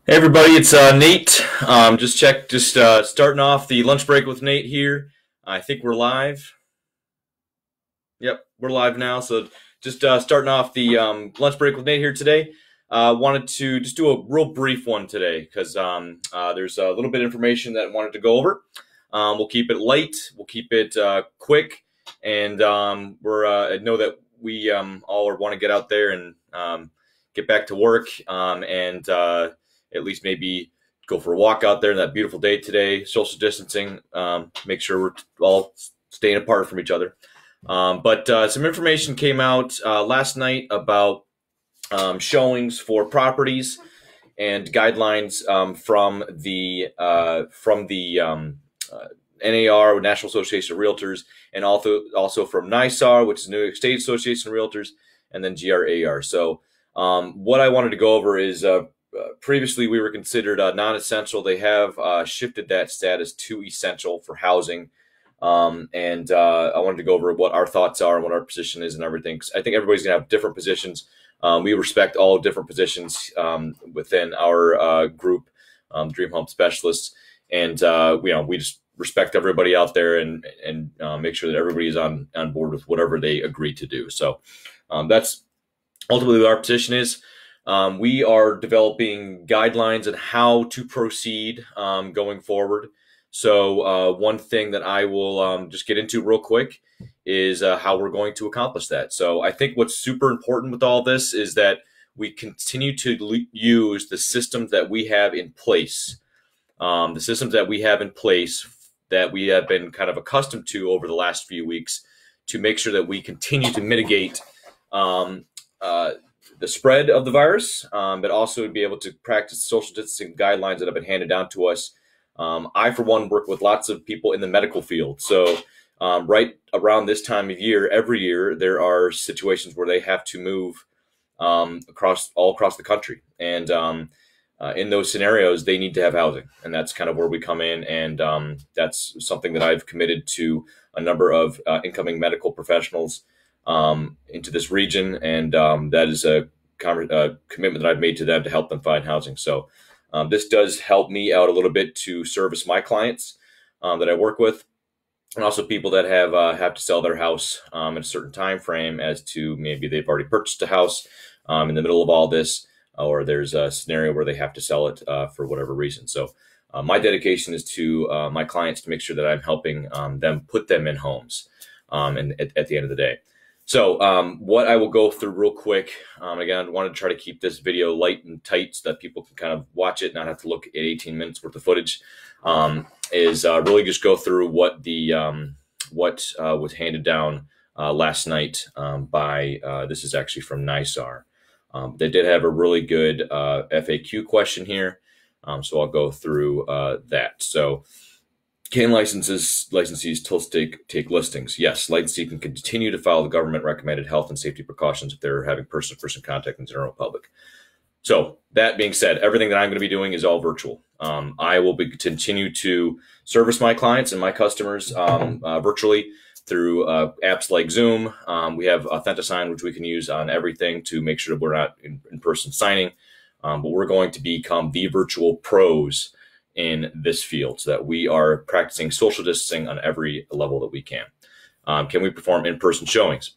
Hey everybody, it's Nate. Just starting off the lunch break with Nate here. I think we're live. Yep, we're live now. So just starting off the lunch break with Nate here today. Wanted to just do a real brief one today because there's a little bit of information that I wanted to go over. We'll keep it light. We'll keep it quick, and I know that we all want to get out there and get back to work and at least maybe go for a walk out there in that beautiful day today, social distancing, make sure we're all staying apart from each other. But some information came out last night about showings for properties and guidelines from the NAR, National Association of Realtors, and also from NYSAR, which is New York State Association of Realtors, and then GRAR. So what I wanted to go over is previously we were considered non-essential. They have shifted that status to essential for housing. And I wanted to go over what our thoughts are and what our position is and everything. 'Cause I think everybody's going to have different positions. We respect all different positions within our group, Dream Home Specialists. And, we just respect everybody out there and make sure that everybody is on board with whatever they agree to do. So that's ultimately what our position is. We are developing guidelines on how to proceed going forward. So one thing that I will just get into real quick is how we're going to accomplish that. So I think what's super important with all this is that we continue to use the systems that we have in place, that we have been kind of accustomed to over the last few weeks to make sure that we continue to mitigate the spread of the virus, but also to be able to practice social distancing guidelines that have been handed down to us. I, for one, work with lots of people in the medical field. So right around this time of year, every year, there are situations where they have to move all across the country. And in those scenarios, they need to have housing. And that's kind of where we come in. And that's something that I've committed to a number of incoming medical professionals into this region. And that is a commitment that I've made to them to help them find housing. So this does help me out a little bit to service my clients that I work with, and also people that have to sell their house in a certain time frame, as to maybe they've already purchased a house in the middle of all this, or there's a scenario where they have to sell it for whatever reason. So my dedication is to my clients to make sure that I'm helping them put them in homes and at the end of the day. So what I will go through real quick, again, I wanted to try to keep this video light and tight so that people can kind of watch it, not have to look at 18 minutes worth of footage, is really just go through what was handed down last night by, this is actually from NYSAR. They did have a really good FAQ question here, so I'll go through that. So, can licensees still take listings? Yes, licensee can continue to follow the government recommended health and safety precautions if they're having person-to-person contact in the general public. So that being said, everything that I'm going to be doing is all virtual. I will continue to service my clients and my customers virtually through apps like Zoom. We have AuthentiSign, which we can use on everything to make sure that we're not in-person signing, but we're going to become the virtual pros in this field, so that we are practicing social distancing on every level that we can. Can we perform in-person showings?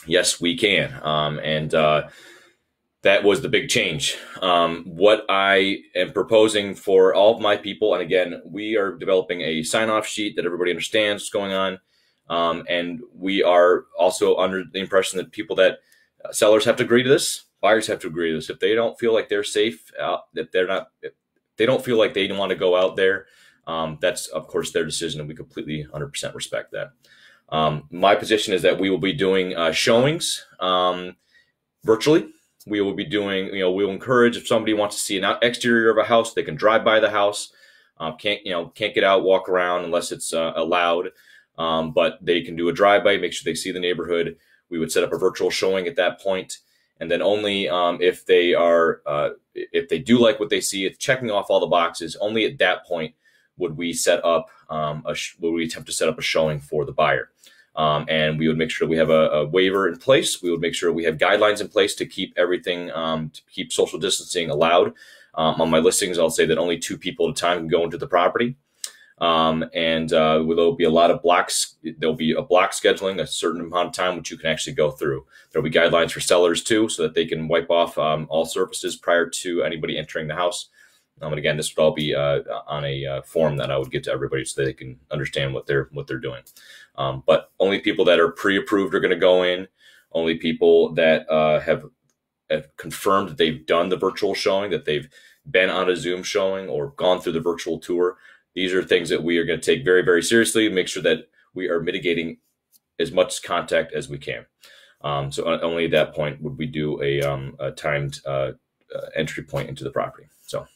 Yes, we can. And that was the big change. What I am proposing for all of my people, and again, we are developing a sign-off sheet that everybody understands what's going on. And we are also under the impression that sellers have to agree to this, buyers have to agree to this. If they don't feel like they're safe, they don't feel like they want to go out there, that's, of course, their decision, and we completely 100% respect that. My position is that we will be doing showings virtually. We will be doing, we'll encourage, if somebody wants to see an exterior of a house, they can drive by the house. Can't get out, walk around unless it's allowed, but they can do a drive-by, make sure they see the neighborhood. We would set up a virtual showing at that point. And then only if they do like what they see, it's checking off all the boxes, only at that point would we attempt to set up a showing for the buyer. And we would make sure we have a waiver in place. We would make sure we have guidelines in place to keep everything, to keep social distancing allowed. On my listings, I'll say that only 2 people at a time can go into the property. There'll be a lot of blocks. There'll be a block scheduling, a certain amount of time which you can actually go through. There'll be guidelines for sellers too, so that they can wipe off all surfaces prior to anybody entering the house. And again, this would all be on a form that I would get to everybody so they can understand what they're doing. But only people that are pre-approved are going to go in. Only people that have confirmed that they've done the virtual showing, that they've been on a Zoom showing or gone through the virtual tour. These are things that we are going to take very, very seriously and make sure that we are mitigating as much contact as we can. So only at that point would we do a timed entry point into the property. So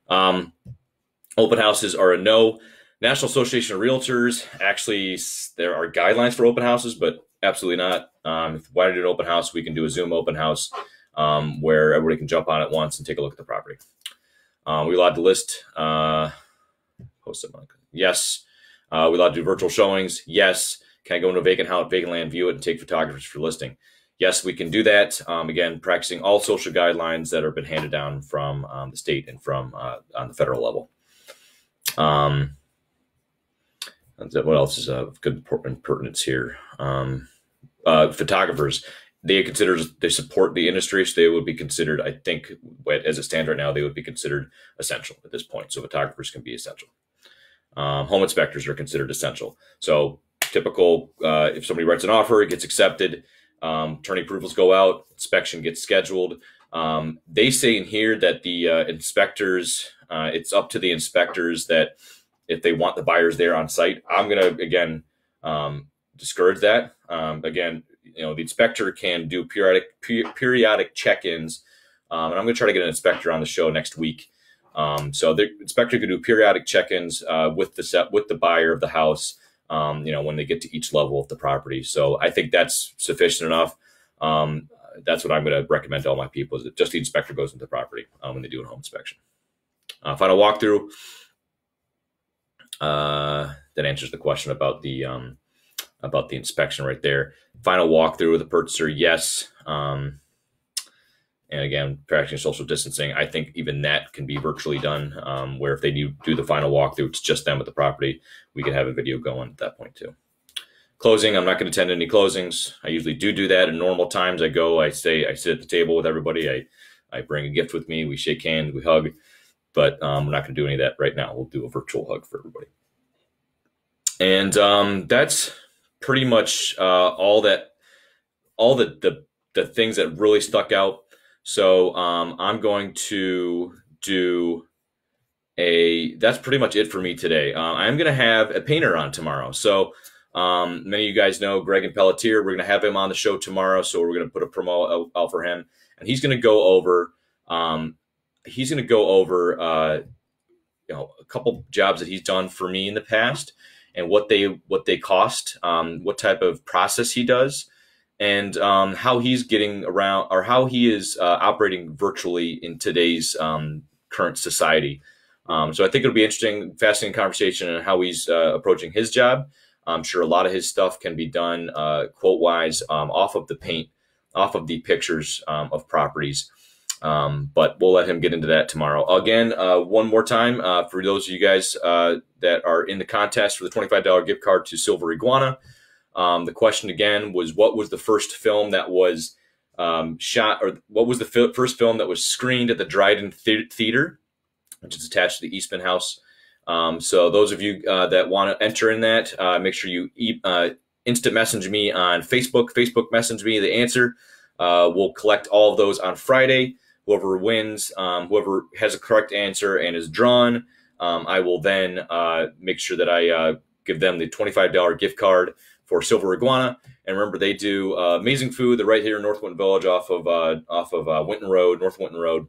open houses are a no. National Association of Realtors, actually, there are guidelines for open houses, but absolutely not. If we want to do an open house, we can do a Zoom open house where everybody can jump on at once and take a look at the property. We allowed to list, post it, yes. We allowed to do virtual showings, yes. Can I go into a vacant house, vacant land, view it, and take photographers for listing? Yes, we can do that. Again, practicing all social guidelines that have been handed down from the state and from on the federal level. What else is of good pertinence here? Photographers, they support the industry, so they would be considered, I think, as it stands right now, they would be considered essential at this point. So photographers can be essential. Home inspectors are considered essential. So typical, if somebody writes an offer, it gets accepted, attorney approvals go out, inspection gets scheduled. They say in here that the inspectors, it's up to the inspectors that if they want the buyers there on site. I'm going to, again, discourage that. Again, the inspector can do periodic check-ins, and I'm going to try to get an inspector on the show next week. So the inspector could do periodic check-ins with the buyer of the house, when they get to each level of the property. So I think that's sufficient enough. That's what I'm going to recommend to all my people, is that just the inspector goes into the property when they do a home inspection. Final walkthrough. That answers the question about the inspection right there. Final walkthrough with the purchaser, yes. And again, practicing social distancing, I think even that can be virtually done, where if they do the final walkthrough, it's just them at the property. We can have a video going at that point too. Closing, I'm not going to attend any closings. I usually do that in normal times. I sit at the table with everybody. I bring a gift with me. We shake hands, we hug, but we're not going to do any of that right now. We'll do a virtual hug for everybody. And that's pretty much all the things that really stuck out. So I'm going to do that's pretty much it for me today. I'm going to have a painter on tomorrow. So many of you guys know Greg and Pelletier. We're going to have him on the show tomorrow. So we're going to put a promo out for him, and he's going to go over a couple jobs that he's done for me in the past, and what they cost, what type of process he does, and how he's getting around, or how he is operating virtually in today's current society. So I think it'll be interesting, fascinating conversation on how he's approaching his job. I'm sure a lot of his stuff can be done quote-wise off of the paint, off of the pictures of properties. But we'll let him get into that tomorrow. Again, one more time, for those of you guys that are in the contest for the $25 gift card to Silver Iguana, the question again was, what was the first film that was shot, or what was the first film that was screened at the Dryden Theater, which is attached to the Eastman House? So those of you that want to enter in that, make sure you instant message me on Facebook. Facebook message me the answer. We'll collect all of those on Friday. Whoever wins, whoever has a correct answer and is drawn, I will then make sure that I give them the $25 gift card for Silver Iguana. And remember, they do amazing food. They're right here in North Winton Village, off of Winton Road, North Winton Road,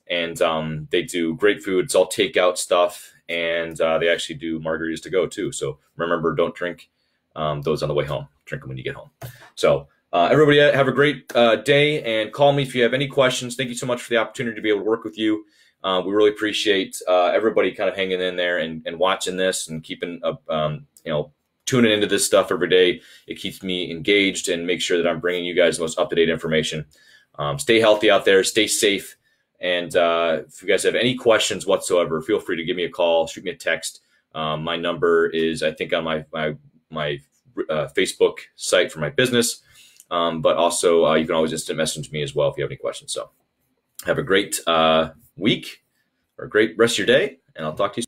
and they do great food. It's all takeout stuff, and they actually do margaritas to go too. So remember, don't drink those on the way home. Drink them when you get home. So. Everybody have a great day, and call me if you have any questions. Thank you so much for the opportunity to be able to work with you. We really appreciate everybody kind of hanging in there and watching this and keeping up, tuning into this stuff every day. It keeps me engaged and make sure that I'm bringing you guys the most up-to-date information. Stay healthy out there. Stay safe. And if you guys have any questions whatsoever, feel free to give me a call, shoot me a text. My number is, I think, on my Facebook site for my business. But also, you can always instant message me as well if you have any questions. So have a great week or a great rest of your day, and I'll talk to you soon.